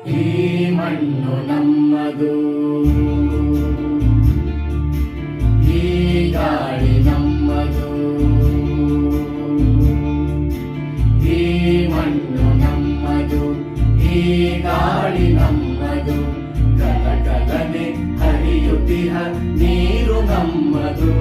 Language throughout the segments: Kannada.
ಈ ಮಣ್ಣು ನಮ್ಮದು, ಈ ಗಾಳಿ ನಮ್ಮದು, ಈ ಮಣ್ಣು ನಮ್ಮದು, ಈ ಗಾಳಿ ನಮ್ಮದು, ಕಲಕಲನೆ ಹರಿಯುತ್ತಿಹ ನೀರು ನಮ್ಮದು.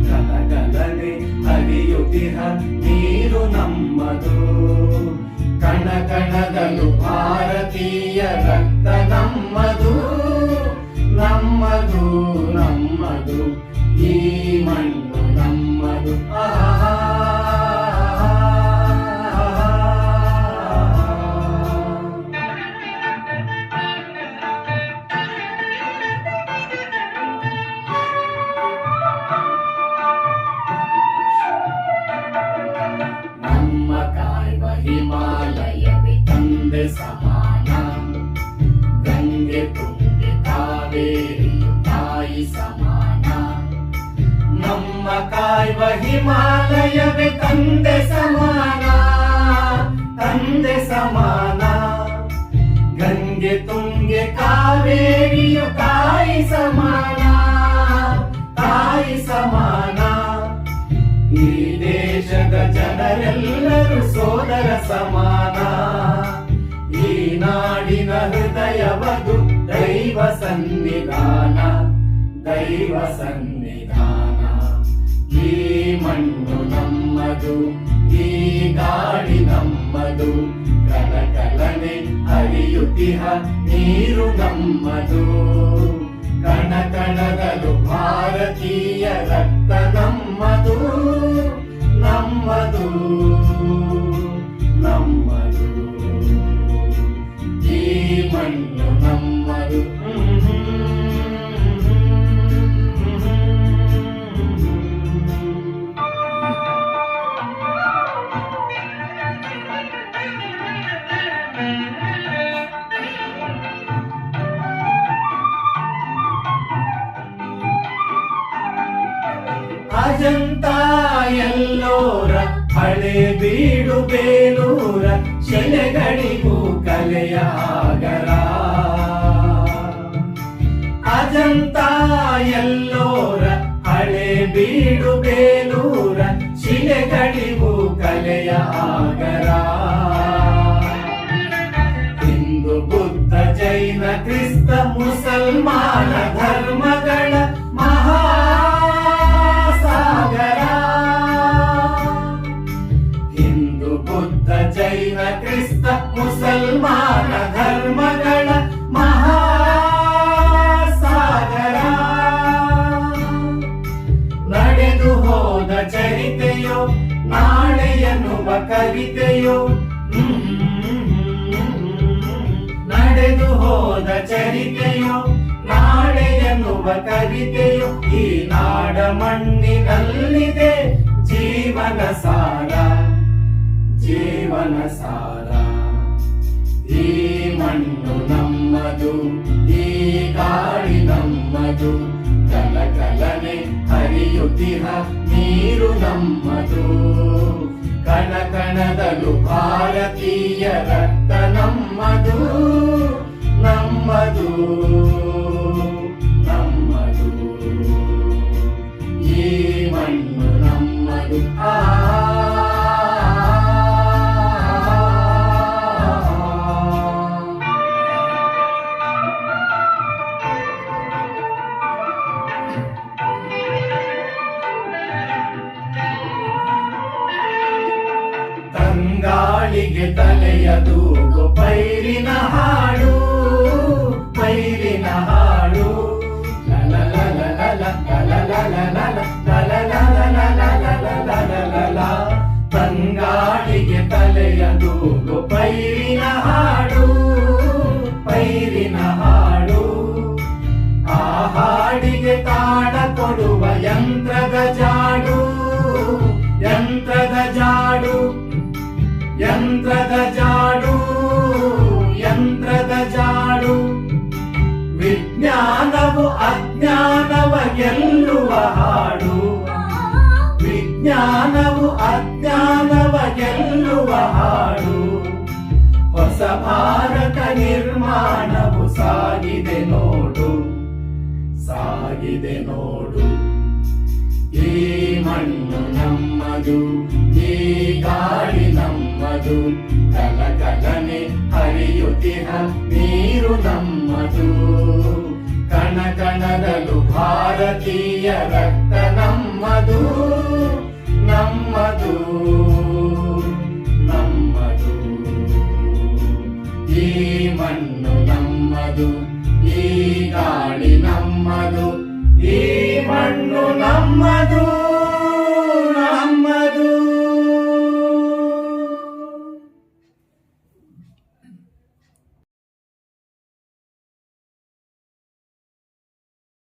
ಕಲಕಲನೆ ಹರಿಯುತ್ತಿಹ ನೀರು ನಮ್ಮದು, ಕಣ ಕಣದಲು ಭಾರತೀಯ ರಕ್ತ ನಮ್ಮದು, ನಮ್ಮದು ನಮ್ಮದು, ಈ ಮಣ್ಣು ನಮ್ಮದು. ಹಿಮಾಲಯವೇ ತಂದೆ ಸಮಾನ, ಗಂಗೆ ತುಂಗೆ ಕಾವೇರಿಯು ತಾಯಿ ಸಮಾನ. ನಮ್ಮ ಕಾಯ್ವ ಹಿಮಾಲಯವೇ ತಂದೆ ಸಮಾನ, ತಂದೆ ಸಮಾನ. ಗಂಗೆ ತುಂಗೆ ಕಾವೇರಿಯು ತಾಯಿ ಸಮಾನ, ತಾಯಿ ಸಮಾನ. ಈ ದೇಶದ ಜನರೆಲ್ಲರೂ ಸೋದರ ಸಮಾನ, ಈ ನಾಡಿನ ಹೃದಯವದು ದೈವ ಸನ್ನಿಧಾನ, ದೈವ ಸನ್ನಿಧಾನ. ಈ ಮಣ್ಣು ನಮ್ಮದು, ಈ ಗಾಳಿ ನಮ್ಮದು, ಕಲಕಲನೆ ಹರಿಯುತ್ತಿಹ ನೀರು ನಮ್ಮದು, ಕಣ ಕಣದಲು ಭಾರತೀಯ ರಕ್ತ ನಮ್ಮದು, ನಮ್ಮದು ನಮ್ಮದು, ಈ ಮಣ್ಣು ನಮ್ಮದು. ಅಜಂತ ಎಲ್ಲೋರ ಹಳೆ ಬೀಡು ಬೇಲೂರ ಶಿಲೆಗಳಿಗೂ ಕಲೆಯ ಆಗರ. ಅಜಂತ ಎಲ್ಲೋರ ಹಳೆ ಬೀಡು ಬೇಲೂರ ಶಿಲೆಗಳಿಗೂ ಕಲೆಯ ಆಗರ. ಹಿಂದೂ ಬುದ್ಧ ಜೈನ ಕ್ರಿಸ್ತ ಮುಸಲ್ಮಾನ ಧರ್ಮಗಳ ಮಹಾ ಜೈನ ಕ್ರಿಸ್ತ ಮುಸಲ್ಮಾನ ಧರ್ಮಗಳ ಮಹಾಸಾಗರ. ನಡೆದು ಹೋದ ಚರಿತೆಯೋ ನಾಳೆಯನ್ನುವ ಕವಿತೆಯೋ, ನಡೆದು ಹೋದ ಚರಿತೆಯೋ ನಾಳೆಯನ್ನುವ ಕವಿತೆಯೋ, ಈ ನಾಡ ಮಣ್ಣಿನಲ್ಲಿದೆ ಜೀವನ ಸಾರ, ಜೀವನ ಸಾರ. ಈ ಮಣ್ಣು ನಮ್ಮದು, ಈ ಗಾಳಿ ನಮ್ಮದು, ಕಲಕಲನೆ ಹರಿಯುತ್ತಿಹ ನೀರು ನಮ್ಮದು, ಕಣ ಕಣದಲು ಭಾರತೀಯ ರಕ್ತ ನಮ್ಮದು, ನಮ್ಮದು ನಮ್ಮದು, ಈ ಮಣ್ಣು ನಮ್ಮದು. ತಂಗಾಳಿಗೆ ತಲೆಯ ತೂಗು ಪೈರಿನ ಹಾಡು, ಪೈರಿನ ಹಾಡು. ತಂಗಾಳಿಗೆ ತಲೆಯ ತೂಗು ಪೈರಿನ ಹಾಡು, ಪೈರಿನ ಹಾಡು. ಆ ಹಾಡಿಗೆ ತಾಳ ಕೊಡುವ ಯಂತ್ರದ ಜಾಡು, ಯಂತ್ರದ ಜಾಡು, ಯಂತ್ರದ ಜಾಡು, ಯಂತ್ರದ ಜಾಡು. ವಿಜ್ಞಾನವು ಅಜ್ಞಾನವ ಗೆಲ್ಲುವ ಹಾಡು, ವಿಜ್ಞಾನ ಜ್ಞಾನವು ಅಜ್ಞಾನವ ಗೆಲ್ಲುವ ಹಾಡು. ಹೊಸ ಭಾರತ ನಿರ್ಮಾಣವು ಸಾಗಿದೆ ನೋಡು, ಸಾಗಿದೆ ನೋಡು. ಈ ಮಣ್ಣು ನಮ್ಮದು, ಈ ಗಾಳಿ ನಮ್ಮದು, ಕಲಕಲನೆ ಹರಿಯುತ್ತಿಹ ನೀರು ನಮ್ಮದು. ಕಣ ಕಣದಲು ಭಾರತೀಯ ರಕ್ತ ನಮ್ಮದು, ನಮ್ಮದು, ನಮ್ಮದು. ಈ ಮಣ್ಣು ನಮ್ಮದು, ಈ ಗಾಳಿ ನಮ್ಮದು, ಈ ಮಣ್ಣು ನಮ್ಮದು.